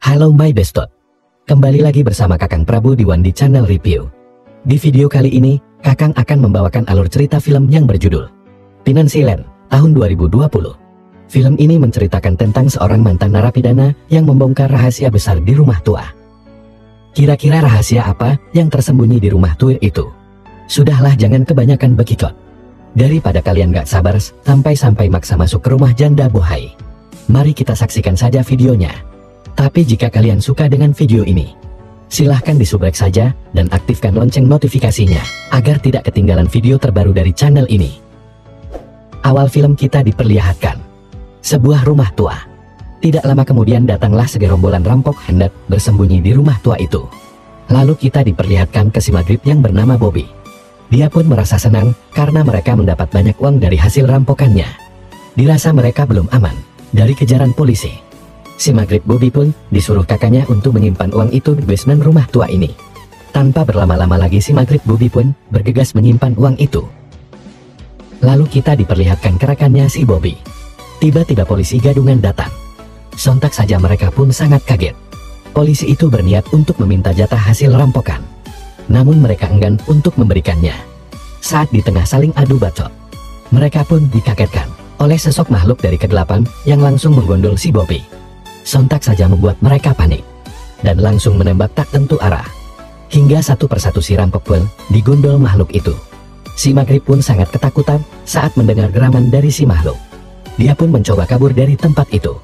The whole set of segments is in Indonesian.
Halo my bestot. Kembali lagi bersama Kakang Prabu di Wandi Channel Review. Di video kali ini, Kakang akan membawakan alur cerita film yang berjudul Pinansiland tahun 2020. Film ini menceritakan tentang seorang mantan narapidana yang membongkar rahasia besar di rumah tua. Kira-kira rahasia apa yang tersembunyi di rumah tua itu? Sudahlah, jangan kebanyakan bekicot. Daripada kalian gak sabar sampai maksa masuk ke rumah janda bohai. Mari kita saksikan saja videonya. Tapi jika kalian suka dengan video ini, silahkan disubrek saja dan aktifkan lonceng notifikasinya agar tidak ketinggalan video terbaru dari channel ini. Awal film kita diperlihatkan sebuah rumah tua. Tidak lama kemudian datanglah segerombolan rampok hendak bersembunyi di rumah tua itu. Lalu kita diperlihatkan ke si Maghrib yang bernama Bobby. Dia pun merasa senang karena mereka mendapat banyak uang dari hasil rampokannya. Dirasa mereka belum aman dari kejaran polisi. Si Maghrib Bobby pun disuruh kakaknya untuk menyimpan uang itu di basement rumah tua ini. Tanpa berlama-lama lagi si Maghrib Bobby pun bergegas menyimpan uang itu. Lalu kita diperlihatkan kerakannya si Bobby. Tiba-tiba polisi gadungan datang. Sontak saja mereka pun sangat kaget. Polisi itu berniat untuk meminta jatah hasil rampokan. Namun mereka enggan untuk memberikannya. Saat di tengah saling adu bacot, mereka pun dikagetkan oleh sosok makhluk dari kegelapan yang langsung menggondol si Bobby. Sontak saja membuat mereka panik dan langsung menembak tak tentu arah. Hingga satu persatu si rampok pun digondol makhluk itu. Si Maghrib pun sangat ketakutan saat mendengar geraman dari si makhluk. Dia pun mencoba kabur dari tempat itu.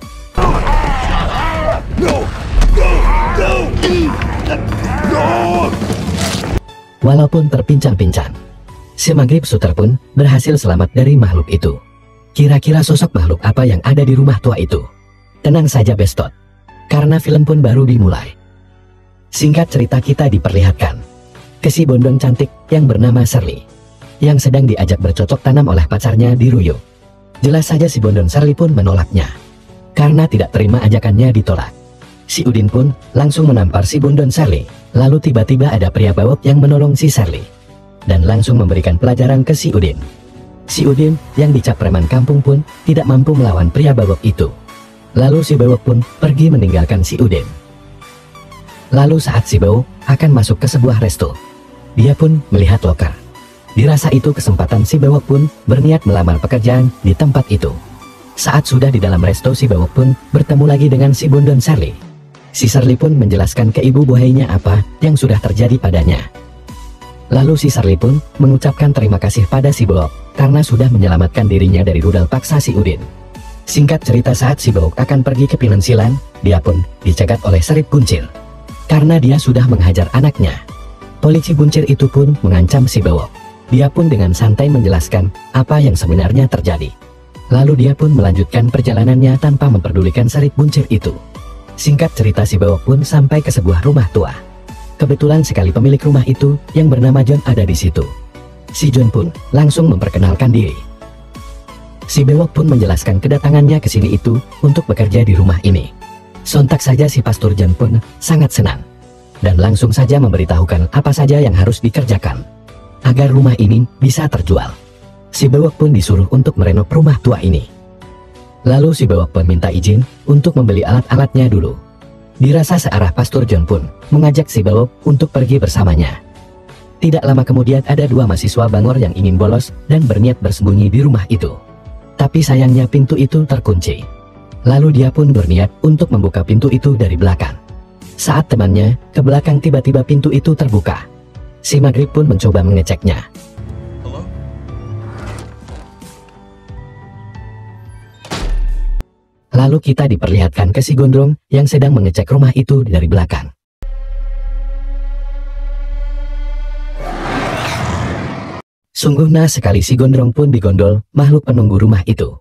Walaupun terpincang-pincang, si Maghrib Suter pun berhasil selamat dari makhluk itu. Kira-kira sosok makhluk apa yang ada di rumah tua itu? Tenang saja bestot, karena film pun baru dimulai. Singkat cerita kita diperlihatkan ke si bondon cantik yang bernama Shirley, yang sedang diajak bercocok tanam oleh pacarnya di Ruyuk. Jelas saja si bondon Shirley pun menolaknya, karena tidak terima ajakannya ditolak. Si Udin pun langsung menampar si bondon Shirley. Lalu tiba-tiba ada pria bawok yang menolong si Shirley, dan langsung memberikan pelajaran ke si Udin. Si Udin yang dicap preman kampung pun tidak mampu melawan pria bawok itu. Lalu si Bawok pun pergi meninggalkan si Udin. Lalu saat si Bawok akan masuk ke sebuah resto, dia pun melihat loker. Dirasa itu kesempatan, si Bawok pun berniat melamar pekerjaan di tempat itu. Saat sudah di dalam resto, si Bawok pun bertemu lagi dengan si bondon Shirley. Si Shirley pun menjelaskan ke ibu bohainya apa yang sudah terjadi padanya. Lalu si Shirley pun mengucapkan terima kasih pada si Bawok karena sudah menyelamatkan dirinya dari rudal paksa si Udin. Singkat cerita, saat si Bawok akan pergi ke Pinansiland, dia pun dicegat oleh Serip Buncir karena dia sudah menghajar anaknya. Polisi Buncir itu pun mengancam si Bawok. Dia pun dengan santai menjelaskan apa yang sebenarnya terjadi. Lalu dia pun melanjutkan perjalanannya tanpa memperdulikan Serip Buncir itu. Singkat cerita, si Bawok pun sampai ke sebuah rumah tua. Kebetulan sekali pemilik rumah itu yang bernama John ada di situ. Si John pun langsung memperkenalkan diri. Si Bawok pun menjelaskan kedatangannya ke sini itu untuk bekerja di rumah ini. Sontak saja si Pastor John pun sangat senang dan langsung saja memberitahukan apa saja yang harus dikerjakan agar rumah ini bisa terjual. Si Bawok pun disuruh untuk merenov rumah tua ini. Lalu si Bawok pun minta izin untuk membeli alat-alatnya dulu. Dirasa searah, Pastor John pun mengajak si Bawok untuk pergi bersamanya. Tidak lama kemudian ada dua mahasiswa Bangor yang ingin bolos dan berniat bersembunyi di rumah itu. Tapi sayangnya pintu itu terkunci. Lalu dia pun berniat untuk membuka pintu itu dari belakang. Saat temannya ke belakang, tiba-tiba pintu itu terbuka. Si Maghrib pun mencoba mengeceknya. Lalu kita diperlihatkan ke si Gondrong yang sedang mengecek rumah itu dari belakang. Sungguh nah sekali, si Gondrong pun digondol makhluk penunggu rumah itu.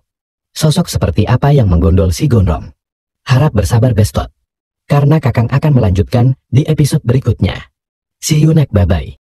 Sosok seperti apa yang menggondol si Gondrong? Harap bersabar bestot, karena Kakang akan melanjutkan di episode berikutnya. See you next, bye-bye.